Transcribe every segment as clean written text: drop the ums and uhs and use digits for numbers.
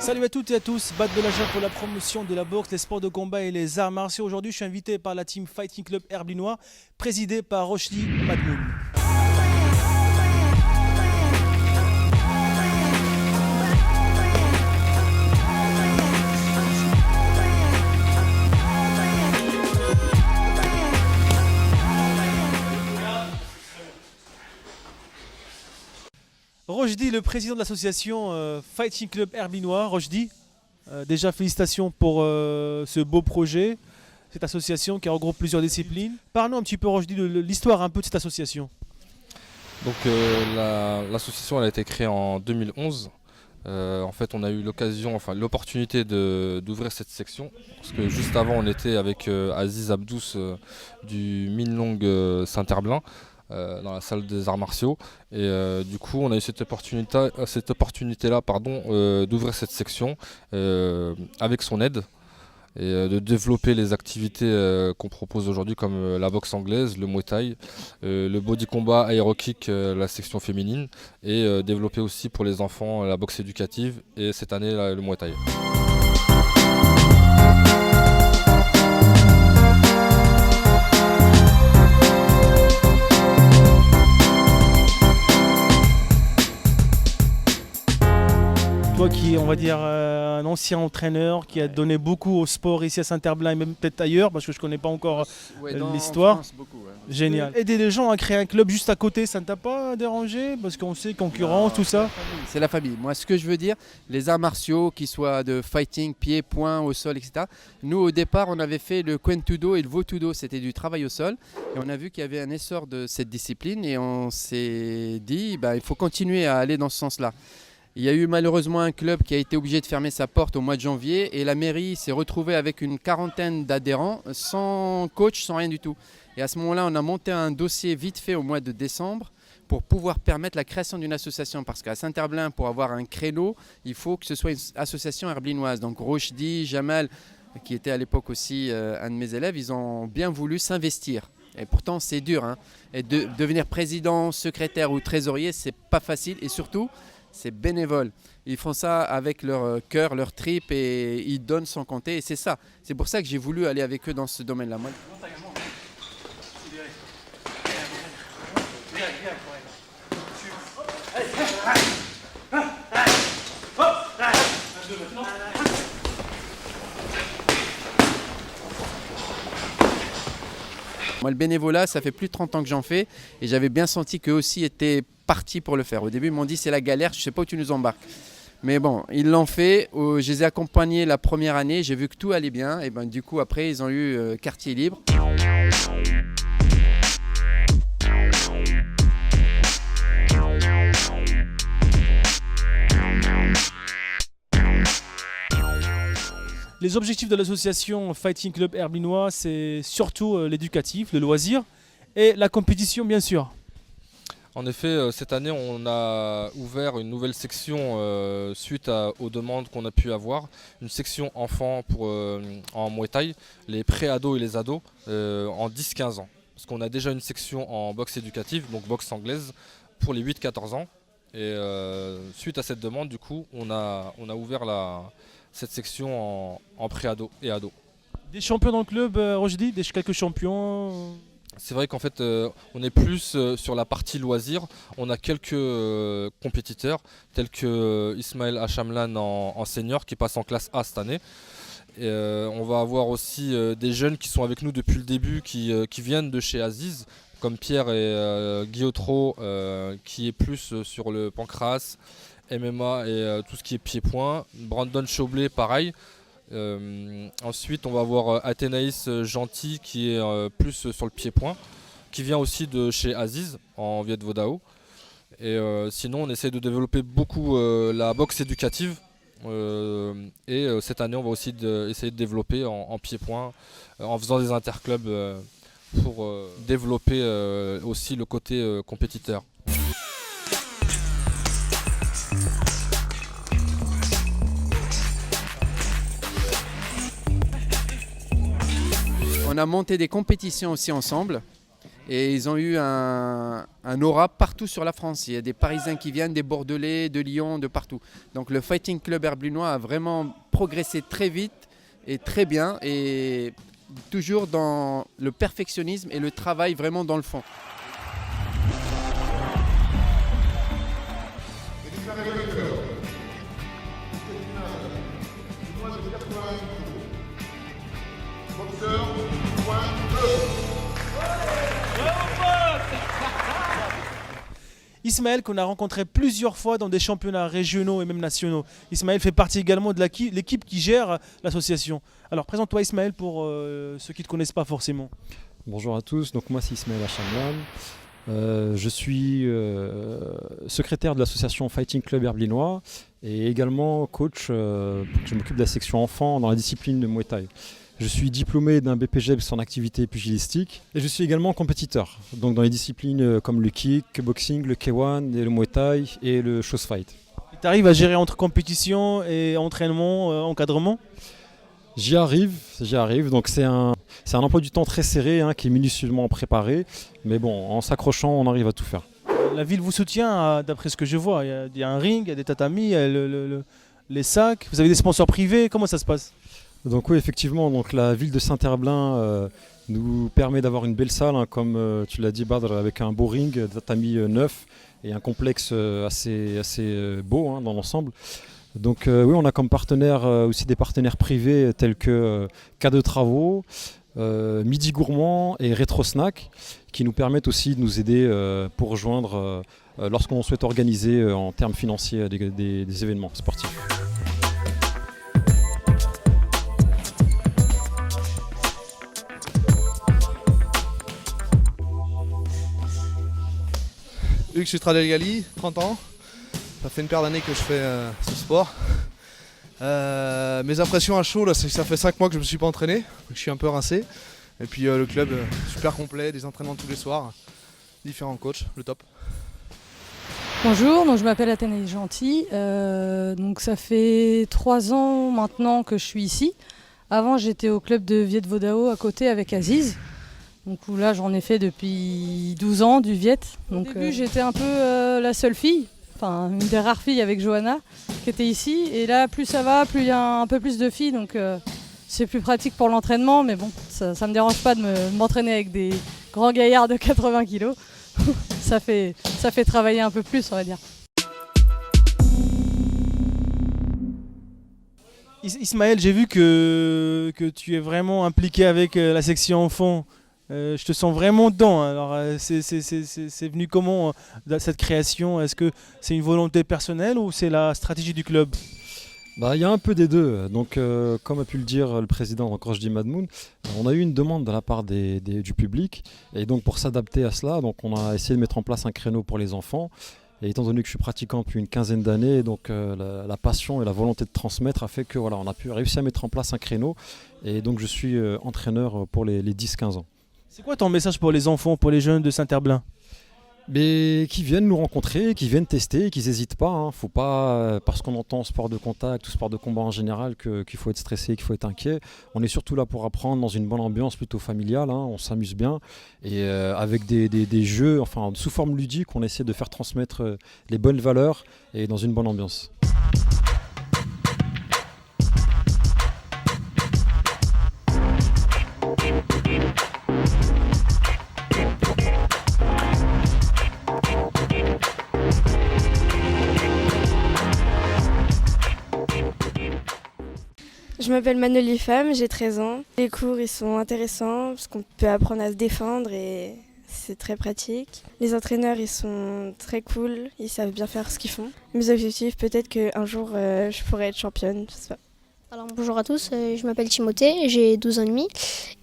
Salut à toutes et à tous, Bad Belaja pour la promotion de la boxe, les sports de combat et les arts martiaux. Aujourd'hui, je suis invité par la team Fighting Club Herblinois, présidée par Rochdi Madmoun. Rochdi, le président de l'association Fighting Club Herblinois. Rochdi, déjà félicitations pour ce beau projet, cette association qui regroupe plusieurs disciplines. Parle-nous un petit peu, Rochdi, de l'histoire un peu de cette association. Donc l'association elle a été créée en 2011. En fait, on a eu l'opportunité d'ouvrir cette section parce que juste avant, on était avec Aziz Abdous du Minlong Saint-Herblain. Dans la salle des arts martiaux et du coup on a eu cette opportunité là d'ouvrir cette section avec son aide et de développer les activités qu'on propose aujourd'hui comme la boxe anglaise, le Muay Thai, le body combat aérokick, la section féminine et développer aussi pour les enfants la boxe éducative et cette année le Muay Thai. Toi qui est, on va dire, un ancien entraîneur qui a donné beaucoup au sport ici à Saint-Herblain et même peut-être ailleurs parce que je ne connais pas encore l'histoire. Génial. Aider les gens à créer un club juste à côté, ça ne t'a pas dérangé? Parce qu'on sait concurrence, tout ça. C'est la famille. Moi, ce que je veux dire, les arts martiaux, qu'ils soient de fighting, pied, poing, au sol, etc. Nous, au départ, on avait fait le Kuen-Tudo et le Vo-Tudo, c'était du travail au sol. Et on a vu qu'il y avait un essor de cette discipline et on s'est dit, il faut continuer à aller dans ce sens-là. Il y a eu malheureusement un club qui a été obligé de fermer sa porte au mois de janvier et la mairie s'est retrouvée avec une quarantaine d'adhérents sans coach, sans rien du tout. Et à ce moment-là, on a monté un dossier vite fait au mois de décembre pour pouvoir permettre la création d'une association. Parce qu'à Saint-Herblain, pour avoir un créneau, il faut que ce soit une association herblinoise. Donc Rochdi, Jamal, qui était à l'époque aussi un de mes élèves, ils ont bien voulu s'investir. Et pourtant, c'est dur. Et devenir président, secrétaire ou trésorier, c'est pas facile. Et surtout, c'est bénévole. Ils font ça avec leur cœur, leur tripe et ils donnent sans compter. Et c'est ça. C'est pour ça que j'ai voulu aller avec eux dans ce domaine-là. Moi, le bénévolat, ça fait plus de 30 ans que j'en fais et j'avais bien senti qu'eux aussi étaient partis pour le faire. Au début, ils m'ont dit c'est la galère, je ne sais pas où tu nous embarques. Mais bon, ils l'ont fait. Je les ai accompagnés la première année, j'ai vu que tout allait bien. Et du coup, après, ils ont eu quartier libre. Les objectifs de l'association Fighting Club Herblinois, c'est surtout l'éducatif, le loisir et la compétition, bien sûr. En effet, cette année, on a ouvert une nouvelle section suite aux demandes qu'on a pu avoir. Une section enfants en Muay Thai, les pré-ados et les ados en 10-15 ans. Parce qu'on a déjà une section en boxe éducative, donc boxe anglaise, pour les 8-14 ans. Et suite à cette demande, du coup, on a ouvert cette section en pré-ado et ado. Des champions dans le club, Rochdi, quelques champions. C'est vrai qu'en fait, on est plus sur la partie loisirs. On a quelques compétiteurs, tels que Ismaël Hachamlan en senior, qui passe en classe A cette année. Et, on va avoir aussi des jeunes qui sont avec nous depuis le début, qui viennent de chez Aziz, comme Pierre et Guillotro, qui est plus sur le pancras, MMA et tout ce qui est pied-point. Brandon Choblet, pareil. Ensuite, on va avoir Athénaïs Gentil qui est plus sur le pied-point, qui vient aussi de chez Aziz en Viet Vo Dao. Et sinon, on essaie de développer beaucoup la boxe éducative. Et cette année, on va aussi essayer de développer en pied-point, en faisant des interclubs pour développer aussi le côté compétiteur. On a monté des compétitions aussi ensemble Et ils ont eu un aura partout sur la France. Il y a des Parisiens qui viennent, des Bordelais, de Lyon, de partout. Donc le Fighting Club Herblunois a vraiment progressé très vite et très bien. Et toujours dans le perfectionnisme et le travail vraiment dans le fond. Ismaël, qu'on a rencontré plusieurs fois dans des championnats régionaux et même nationaux. Ismaël fait partie également de l'équipe qui gère l'association. Alors présente-toi Ismaël pour ceux qui ne te connaissent pas forcément. Bonjour à tous, donc moi c'est Ismaël Achamlan. Je suis secrétaire de l'association Fighting Club Herblinois et également coach je m'occupe de la section enfants dans la discipline de Muay Thai. Je suis diplômé d'un BPGEPS en activité pugilistique et je suis également compétiteur, donc dans les disciplines comme le kick, le boxing, le K1, et le Muay Thai et le Shoss Fight. Tu arrives à gérer entre compétition et entraînement, encadrement? J'y arrive, donc c'est un emploi du temps très serré qui est minutieusement préparé, mais bon, en s'accrochant, on arrive à tout faire. La ville vous soutient, d'après ce que je vois. Il y a un ring, il y a des tatamis, il y a les sacs. Vous avez des sponsors privés, comment ça se passe? Donc oui, effectivement, donc la ville de Saint-Herblain nous permet d'avoir une belle salle, comme tu l'as dit Badr, avec un beau ring, tatami neuf et un complexe assez beau dans l'ensemble. Donc oui, on a comme partenaires aussi des partenaires privés tels que K2 Travaux, Midi Gourmand et Rétro Snack, qui nous permettent aussi de nous aider pour rejoindre lorsqu'on souhaite organiser en termes financiers des événements sportifs. Hugues, je suis Tradel Gali, 30 ans. Ça fait une paire d'années que je fais ce sport. Mes impressions à chaud, là, c'est que ça fait 5 mois que je ne me suis pas entraîné. Je suis un peu rincé. Et puis le club, super complet, des entraînements tous les soirs. Différents coachs, le top. Bonjour, donc je m'appelle Athénaïs Gentil. Donc ça fait 3 ans maintenant que je suis ici. Avant, j'étais au club de Viet Vo Dao à côté avec Aziz. Donc là, j'en ai fait depuis 12 ans du Viet. Donc, au début, j'étais un peu la seule fille, enfin une des rares filles avec Johanna qui était ici. Et là, plus ça va, plus il y a un peu plus de filles. Donc c'est plus pratique pour l'entraînement. Mais bon, ça ne me dérange pas de m'entraîner avec des grands gaillards de 80 kilos. ça fait travailler un peu plus, on va dire. Ismaël, j'ai vu que tu es vraiment impliqué avec la section enfants. Je te sens vraiment dedans. Alors, c'est venu comment cette création? Est-ce que c'est une volonté personnelle ou c'est la stratégie du club? Il y a un peu des deux. Donc, comme a pu le dire le président Rochdi Madmoun, on a eu une demande de la part du public. Et donc, pour s'adapter à cela, donc, on a essayé de mettre en place un créneau pour les enfants. Et étant donné que je suis pratiquant depuis une quinzaine d'années, donc la passion et la volonté de transmettre a fait que on a pu réussir à mettre en place un créneau. Et donc, je suis entraîneur pour les 10-15 ans. C'est quoi ton message pour les enfants, pour les jeunes de Saint-Herblain? Mais qui viennent nous rencontrer, qui viennent tester, qu'ils n'hésitent pas. Faut pas, parce qu'on entend sport de contact ou sport de combat en général, qu'il faut être stressé, qu'il faut être inquiet. On est surtout là pour apprendre dans une bonne ambiance plutôt familiale. On s'amuse bien et avec des jeux, enfin sous forme ludique, on essaie de faire transmettre les bonnes valeurs et dans une bonne ambiance. Je m'appelle Manuel Femme, j'ai 13 ans. Les cours ils sont intéressants parce qu'on peut apprendre à se défendre et c'est très pratique. Les entraîneurs ils sont très cool, ils savent bien faire ce qu'ils font. Mes objectifs, peut-être qu'un jour je pourrais être championne, je sais pas. Alors bonjour à tous, je m'appelle Timothée, j'ai 12 ans et demi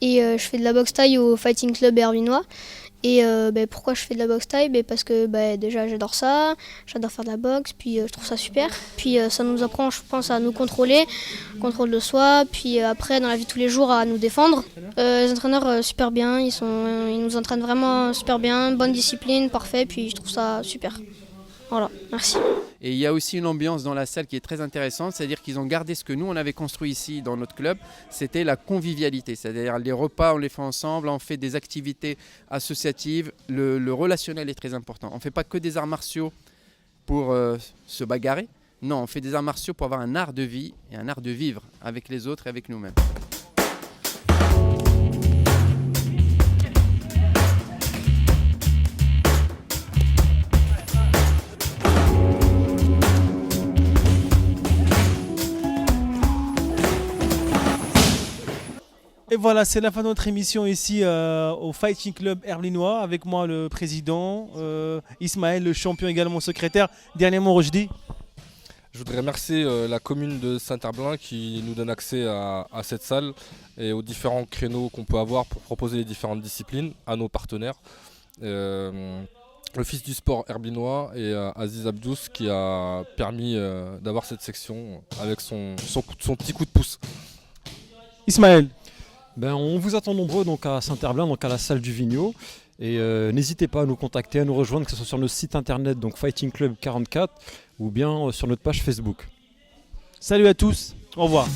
et je fais de la boxe thaï au Fighting Club Herblunois. Et pourquoi je fais de la boxe thaï? Parce que déjà j'adore ça, j'adore faire de la boxe, puis je trouve ça super. Puis ça nous apprend, je pense, à nous contrôler, contrôle de soi, puis après dans la vie de tous les jours à nous défendre. Les entraîneurs super bien, ils nous entraînent vraiment super bien, bonne discipline, parfait, puis je trouve ça super. Voilà, merci. Et il y a aussi une ambiance dans la salle qui est très intéressante, c'est-à-dire qu'ils ont gardé ce que nous on avait construit ici dans notre club, c'était la convivialité, c'est-à-dire les repas on les fait ensemble, on fait des activités associatives, le relationnel est très important. On ne fait pas que des arts martiaux pour se bagarrer, non, on fait des arts martiaux pour avoir un art de vie et un art de vivre avec les autres et avec nous-mêmes. Et voilà, c'est la fin de notre émission ici au Fighting Club Herblinois. Avec moi le président, Ismaël, le champion également secrétaire. Dernier mot, Rochdi. Je voudrais remercier la commune de Saint-Herblain qui nous donne accès à cette salle et aux différents créneaux qu'on peut avoir pour proposer les différentes disciplines à nos partenaires. L'Office du sport herblinois et Aziz Abdous qui a permis d'avoir cette section avec son petit coup de pouce. Ismaël. On vous attend nombreux donc à Saint-Herblain, donc à la salle du Vigneault. Et n'hésitez pas à nous contacter, à nous rejoindre, que ce soit sur notre site internet, donc Fighting Club 44, ou bien sur notre page Facebook. Salut à tous, au revoir.